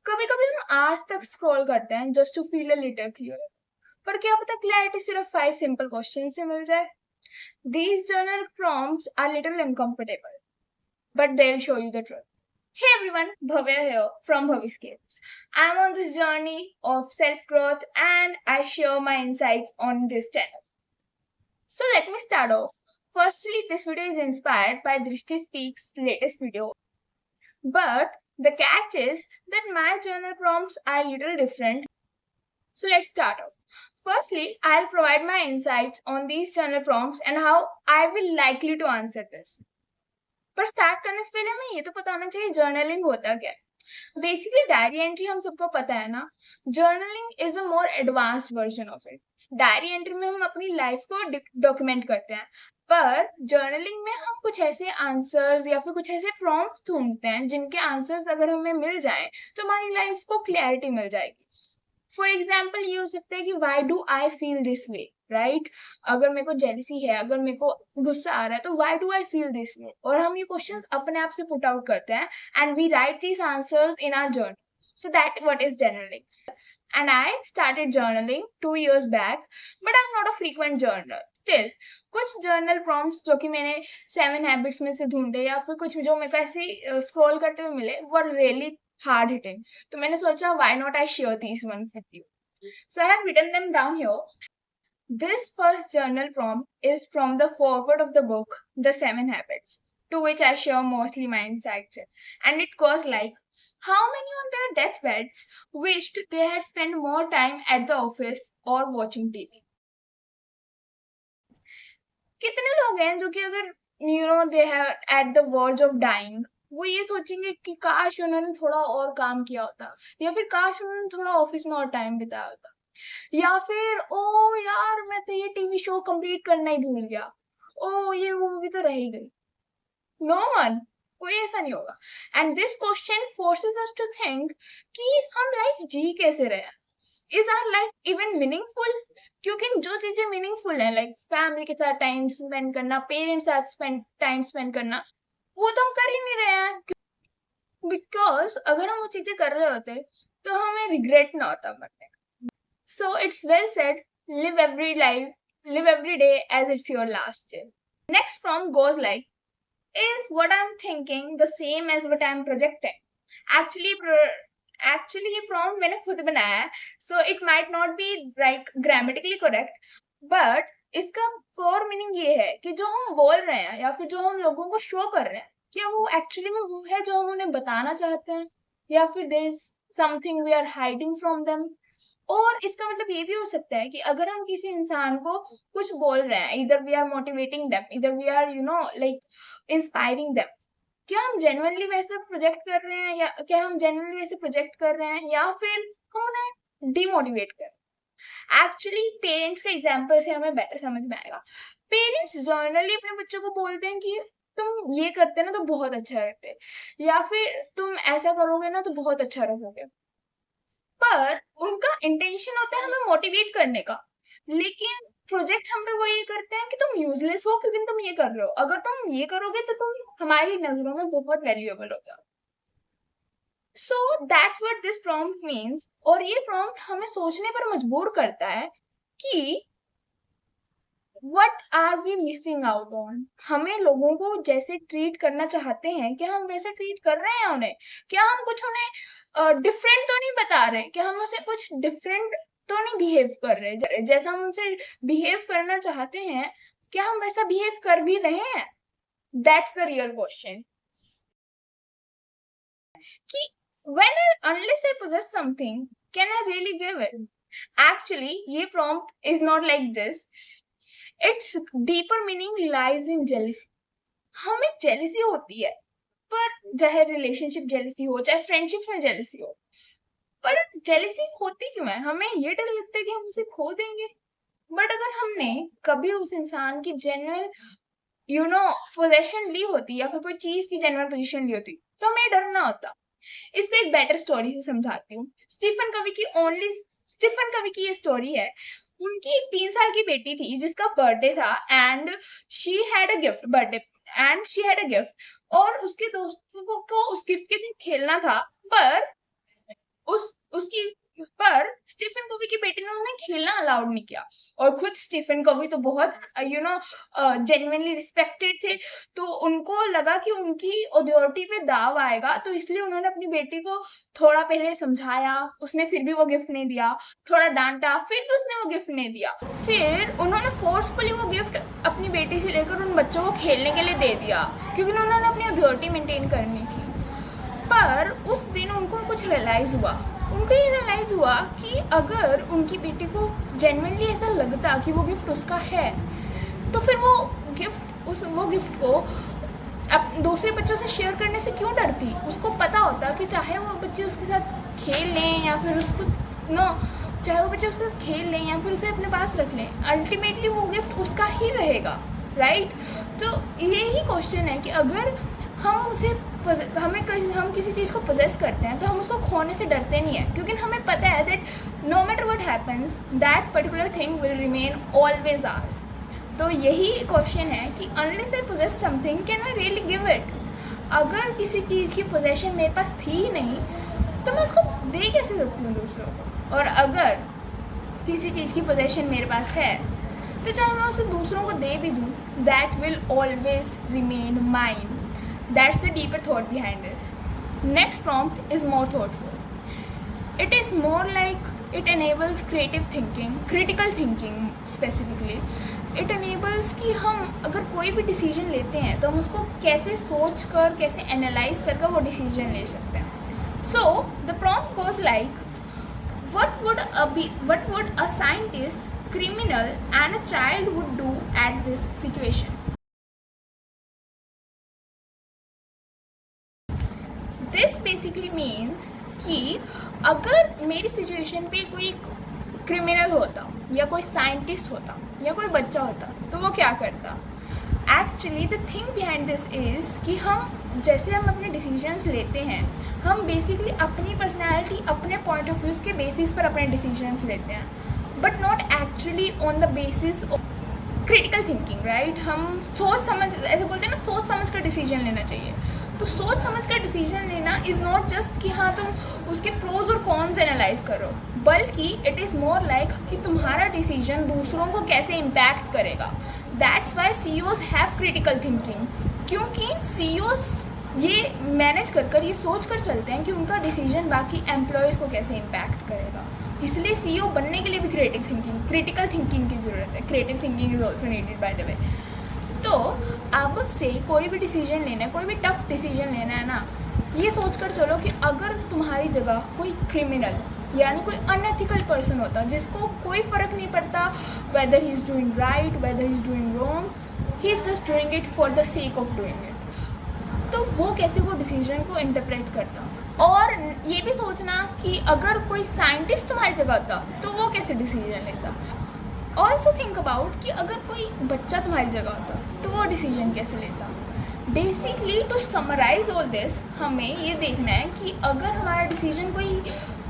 कभी कभी हम आज तक स्क्रॉल करते हैं just to feel a little clear, पर क्या पता क्लैरिटी सिर्फ 5 सिंपल क्वेश्चन से मिल जाए. These journal prompts are little uncomfortable, but they'll show you the truth. Hey everyone, Bhavya here from Bhaviscapes. I'm on this journey of self-growth and I share my insights on this channel. So let me start off. Firstly, this video is inspired by Drishti Speaks' latest video. But the catch is that my journal prompts are a little different. So let's start off. Firstly, I'll provide my insights on these journal prompts and how I will likely to answer this. पर start करने से पहले हमें ये तो पता होना चाहिए जर्नलिंग होता क्या है. बेसिकली डायरी एंट्री हम सबको पता है ना. Journaling is a more advanced version of it. Diary entry में हम अपनी लाइफ को डॉक्यूमेंट करते हैं, पर जर्नलिंग में हम कुछ ऐसे आंसर्स या फिर कुछ ऐसे प्रॉम्प्ट्स ढूंढते हैं जिनके आंसर्स अगर हमें मिल जाएं तो हमारी लाइफ को क्लैरिटी मिल जाएगी. फॉर एग्जाम्पल ये हो सकता है कि why do I feel this way, right. अगर मेरे को जेलसी है, अगर मेरे को गुस्सा आ रहा है, तो why do I feel this way, और हम ये क्वेश्चन अपने आप से पुट आउट करते हैं and we write these answers in our journal. So that what is journaling. And I started journaling 2 years back, but I'm not a frequent journaler. Still, कुछ journal prompts जो कि मैंने 7 Habits में से ढूंढे या फिर कुछ जो मेरे को ऐसे scroll करते हुए मिले were really hard hitting. तो मैंने सोचा why not I share these ones with you. So I have written them down here. This first journal prompt is from the foreword of the book, The 7 Habits, to which I share mostly my insights in. And it goes like, how many on their deathbeds wished they had spent more time at the office or watching TV? कितने लोग हैं जो कि अगर they have at the verge of dying, वो ये सोचेंगे कि काश उन्होंने थोड़ा और काम किया होता, या फिर काश उन्होंने थोड़ा ऑफिस में और टाइम बिताया होता, या फिर ओ यार मैं तो ये टीवी शो कंप्लीट करना ही भूल गया, ओ ये मूवी तो रह ही गई. नो वन, कोई ऐसा नहीं होगा. And this question forces us to think कि हम लाइफ जी कैसे रहे हैं. Is our life even meaningful? क्योंकि जो चीजें मीनिंगफुल है, लाइक फैमिली के साथ टाइम स्पेंड करना, पेरेंट्स साथ टाइम स्पेंड करना, वो तो हम कर ही नहीं रहे हैं. बिकॉज अगर हम वो चीजें कर रहे होते तो हमें रिग्रेट ना होता मरने का. So it's well said, live every day as it's your last day. Next prompt goes like, is what I'm thinking the same as what I'm projecting? Actually ये prompt मैंने खुद बनाया है, so it might not be like grammatically correct, but इसका core meaning ये है कि जो हम बोल रहे हैं या फिर जो हम लोगों को शो कर रहे हैं, क्या वो एक्चुअली में वो है जो हम उन्हें बताना चाहते हैं, या फिर there is something we are hiding from them. और इसका मतलब ये भी हो सकता है कि अगर हम किसी इंसान को कुछ बोल रहे हैं, इधर वी आर मोटिवेटिंग देम, इधर we are like inspiring them, क्या हम जेन्युइनली वैसे प्रोजेक्ट कर रहे हैं, या क्या हम जेन्युइनली वैसे प्रोजेक्ट कर रहे हैं, या फिर हम उन्हें डिमोटिवेट कर रहे हैं. एक्चुअली पेरेंट्स के एग्जाम्पल से हमें बेटर समझ में आएगा. पेरेंट्स जर्नली अपने बच्चों को बोलते हैं कि तुम ये करते ना तो बहुत अच्छा करते, या फिर तुम ऐसा करोगे ना तो बहुत अच्छा रहोगे, पर उनका इंटेंशन होता है हमें मोटिवेट करने का. लेकिन प्रोजेक्ट हम पे वो ये करते हैं कि तुम यूजलेस हो क्योंकि तुम ये कर रहे हो, अगर तुम ये करोगे तो तुम हमारी नजरों में बहुत वैल्यूएबल हो जाओ. So that's what this prompt means. और ये प्रॉम्प्ट हमें सोचने पर मजबूर करता है कि What are we missing out on? हमें लोगों को जैसे ट्रीट करना चाहते हैं, क्या हम वैसे ट्रीट कर रहे हैं उन्हें? क्या हम कुछ उन्हें डिफरेंट तो नहीं बता रहे? क्या हम उसे कुछ डिफरेंट तो नहीं बिहेव कर रहे? जैसा हम उनसे बिहेव करना चाहते हैं, क्या हम वैसा बिहेव कर भी रहे हैं? That's the real question. कि unless I possess something, can I really give it? Actually, ये prompt is not like this. Its deeper meaning lies in jealousy. हमें जेलिसी होती है, पर चाहे रिलेशनशिप जेलिसी हो, चाहे फ्रेंडशिप में जेलिसी हो, पर जेलिसी होती क्यों है? हमें ये डर लगता है कि हम उसे खो देंगे. बट अगर हमने कभी उस इंसान की जेन्युइन पोजेशन ली होती, या फिर कोई चीज की जेन्युइन पोजीशन ली होती, तो हमें डर ना होता. इसको एक बेटर स्टोरी से समझाती हूँ. स्टीफन कवी की ये स्टोरी है. उनकी 3 साल की बेटी थी जिसका बर्थडे था, and she had a gift, और उसके दोस्तों को उस गिफ्ट के लिए खेलना था, पर उसकी पर स्टीफन कोवी की बेटी ने उन्हें खेलना अलाउड नहीं किया, और खुद स्टीफन कोवी तो बहुत जेन्युइनली रिस्पेक्टेड थे, तो उनको लगा कि उनकी अथॉरिटी पे दाव आएगा, तो इसलिए उन्होंने अपनी बेटी को थोड़ा पहले समझाया, उसने फिर भी वो गिफ्ट नहीं दिया, थोड़ा डांटा, फिर भी उसने वो गिफ्ट नहीं दिया, फिर उन्होंने फोर्सफुली वो गिफ्ट अपनी बेटी से लेकर उन बच्चों को खेलने के लिए दे दिया, क्योंकि उन्होंने अपनी अथॉरिटी मेंटेन करनी थी। पर उस दिन उनको कुछ रियलाइज हुआ, उनको ये रियलाइज हुआ कि अगर उनकी बेटी को जेन्युइनली ऐसा लगता कि वो गिफ्ट उसका है, तो फिर वो गिफ्ट को अब दूसरे बच्चों से शेयर करने से क्यों डरती। उसको पता होता कि चाहे वो बच्चे उसके साथ खेल लें या फिर चाहे वो बच्चे उसके साथ खेल लें या फिर उसे अपने पास रख लें, अल्टीमेटली वो गिफ्ट उसका ही रहेगा, राइट। तो यही क्वेश्चन है कि अगर हम किसी चीज़ को पोजेस करते हैं तो हम उसको खोने से डरते नहीं है, क्योंकि हमें पता है that no matter what happens that particular thing will remain always ours. तो यही क्वेश्चन है कि unless I possess something can I really give it. अगर किसी चीज़ की पोजेशन मेरे पास थी ही नहीं तो मैं उसको दे कैसे सकती हूँ दूसरों को, और अगर किसी चीज़ की पोजेशन मेरे पास है तो चाहे मैं उसे दूसरों को दे भी दूँ, that will always remain mine. That's the deeper thought behind this. Next prompt is more thoughtful. It is more like it enables creative thinking, critical thinking specifically. It enables कि हम अगर कोई भी डिसीजन लेते हैं तो हम उसको कैसे सोच कर, कैसे एनालाइज करके वो डिसीजन ले सकते हैं। So the prompt goes like, what would a scientist, criminal and a child would do at this situation? This basically means कि अगर मेरी सिचुएशन पे कोई क्रिमिनल होता या कोई साइंटिस्ट होता या कोई बच्चा होता तो वो क्या करता। Actually the thing behind this is कि जैसे हम अपने डिसीजंस लेते हैं, हम बेसिकली अपनी पर्सनैलिटी, अपने पॉइंट ऑफ व्यूज़ के बेसिस पर अपने डिसीजंस लेते हैं, but not actually on the basis of critical thinking, right. हम सोच समझ, ऐसे बोलते हैं ना, सोच समझ कर डिसीजन लेना चाहिए। तो सोच समझ कर डिसीजन लेना इज़ नॉट जस्ट कि हाँ तुम उसके प्रोज और कॉन्स एनालाइज करो, बल्कि इट इज़ मोर लाइक कि तुम्हारा डिसीजन दूसरों को कैसे इम्पैक्ट करेगा। That's why CEOs have critical thinking, क्योंकि CEOs ये मैनेज कर ये सोच कर चलते हैं कि उनका डिसीजन बाकी एम्प्लॉयज़ को कैसे इम्पैक्ट करेगा। इसलिए CEO बनने के लिए भी क्रिटिकल थिंकिंग की ज़रूरत है। Creative thinking is also needed by the way. तो अब से कोई भी डिसीजन लेना है, कोई भी टफ डिसीजन लेना है ना, ये सोचकर चलो कि अगर तुम्हारी जगह कोई क्रिमिनल यानी कोई अनएथिकल पर्सन होता जिसको कोई फ़र्क नहीं पड़ता weather he is doing right, weather he is doing wrong, he is just doing it for the sake of doing it, तो वो कैसे वो डिसीजन को इंटरप्रेट करता। और ये भी सोचना कि अगर कोई साइंटिस्ट तुम्हारी जगह होता तो वो कैसे डिसीजन लेता। ऑल्सो थिंक अबाउट कि अगर कोई बच्चा तुम्हारी जगह होता तो वो डिसीजन कैसे लेता। Basically to summarize all this, हमें ये देखना है कि अगर हमारा डिसीजन कोई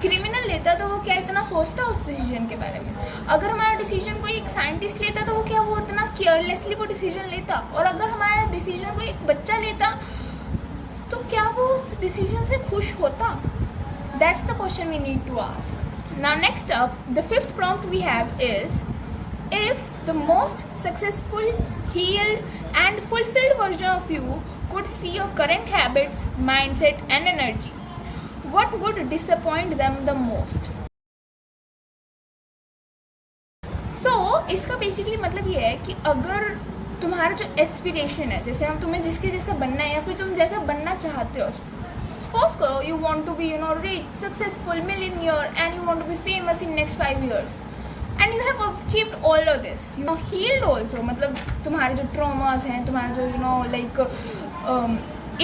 क्रिमिनल लेता तो वो क्या इतना सोचता उस डिसीजन के बारे में। अगर हमारा डिसीजन कोई एक साइंटिस्ट लेता तो वो क्या वो इतना केयरलेसली वो डिसीजन लेता। और अगर हमारा डिसीजन कोई एक बच्चा लेता तो क्या वो उस डिसीजन से खुश होता। That's the question we need to ask. Now next up, the fifth prompt we have is, if the most successful, healed and fulfilled version of you could see your current habits, mindset and energy, what would disappoint them the most? So इसका basically मतलब ये है कि अगर तुम्हारा जो aspiration है, जैसे हम तुम्हें जिसके जैसा बनना है या फिर तुम जैसा बनना चाहते हो, सपोज करो you want to be rich, successful, millionaire and you want to be famous in next 5 years and you have achieved all of this, healed also, मतलब तुम्हारे जो ट्रॉमास हैं, तुम्हारे जो like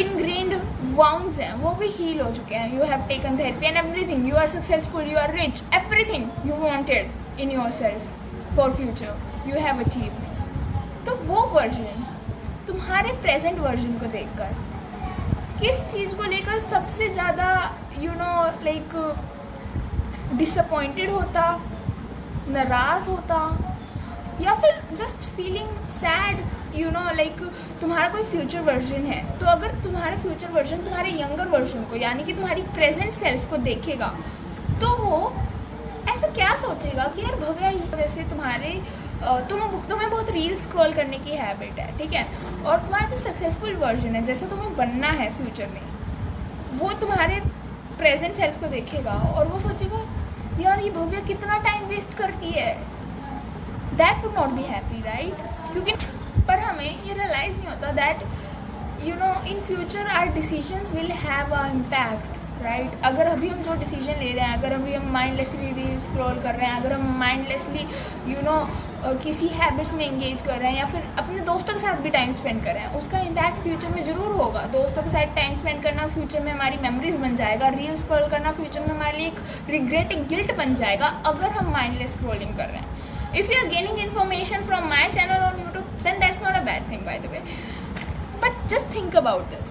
ingrained wounds हैं वो भी heal हो चुके हैं। You have taken therapy and everything, you are successful, you are rich, everything you wanted in yourself for future you have achieved। तो वो वर्जन तुम्हारे प्रेजेंट वर्जन को देखकर किस चीज़ को लेकर सबसे ज़्यादा like डिसअपॉइंटेड होता, नाराज़ होता, या फिर जस्ट फीलिंग सैड, लाइक तुम्हारा कोई फ्यूचर वर्जन है तो अगर तुम्हारा फ्यूचर वर्जन तुम्हारे यंगर वर्जन को यानी कि तुम्हारी प्रेजेंट सेल्फ को देखेगा तो ऐसा क्या सोचेगा कि यार भव्या, जैसे तुम्हें बहुत रील स्क्रॉल करने की हैबिट है, ठीक है, और तुम्हारा जो सक्सेसफुल वर्जन है, जैसे तुम्हें बनना है फ्यूचर में, वो तुम्हारे प्रेजेंट सेल्फ को देखेगा और वो सोचेगा यार ये भव्या कितना टाइम वेस्ट करती है। That would not be happy, right? क्योंकि पर हमें ये रियलाइज़ नहीं होता that in future our decisions will have a impact, right? अगर अभी हम जो डिसीजन ले रहे हैं, अगर अभी हम माइंडलेसली रील स्क्रॉल कर रहे हैं, अगर हम माइंडलेसली किसी हैबिट्स में एंगेज कर रहे हैं, या फिर अपने दोस्तों के साथ भी टाइम स्पेंड कर रहे हैं, उसका इम्पैक्ट फ्यूचर में ज़रूर होगा। दोस्तों के साथ टाइम स्पेंड करना फ्यूचर में हमारी मेमोरीज बन जाएगा, रील स्क्रॉल करना फ्यूचर में हमारे लिए एक रिग्रेट, एक गिल्ट बन जाएगा अगर हम माइंडलेस स्क्रॉलिंग कर रहे हैं। If you are gaining information from my channel on YouTube, then that's not a bad thing, by the way. But just think about this.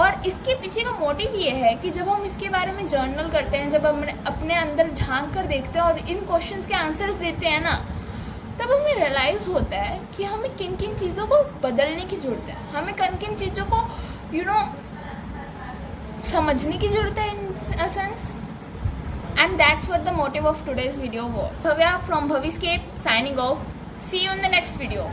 और इसके पीछे का मोटिव ये है कि जब हम इसके बारे में जर्नल करते हैं, जब हम अपने अंदर झांक कर देखते हैं और इन क्वेश्चंस के आंसर्स देते हैं ना, तब हमें रियलाइज़ होता है कि हमें किन किन चीज़ों को बदलने की ज़रूरत है, हमें किन किन चीज़ों को समझने की ज़रूरत है in a sense. And that's what the motive of today's video was. Bhavya from Bhaviscape signing off. See you in the next video.